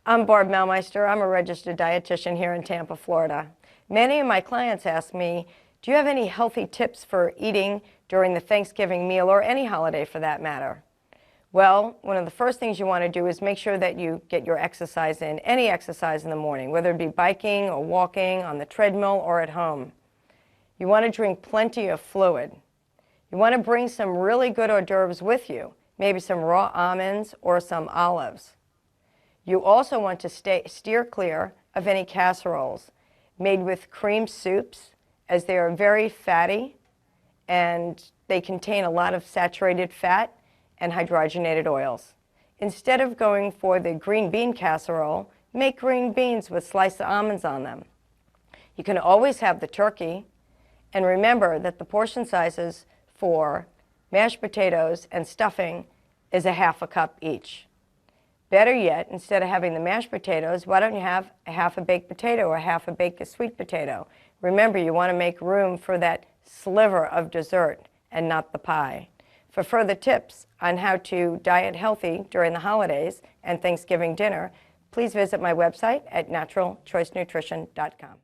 I'm Barb Melmeister. I'm a registered dietitian here in Tampa, Florida. Many of my clients ask me, do you have any healthy tips for eating during the Thanksgiving meal or any holiday for that matter? Well, one of the first things you want to do is make sure that you get your exercise in, any exercise in the morning, whether it be biking or walking, on the treadmill or at home. You want to drink plenty of fluid. You want to bring some really good hors d'oeuvres with you, maybe some raw almonds or some olives. You also want to steer clear of any casseroles made with cream soups, as they are very fatty and they contain a lot of saturated fat and hydrogenated oils. Instead of going for the green bean casserole, make green beans with sliced almonds on them. You can always have the turkey, and remember that the portion sizes for mashed potatoes and stuffing is a ½ cup each. Better yet, instead of having the mashed potatoes, why don't you have a half a baked potato or half a baked sweet potato? Remember, you want to make room for that sliver of dessert and not the pie. For further tips on how to diet healthy during the holidays and Thanksgiving dinner, please visit my website at naturalchoicenutrition.com.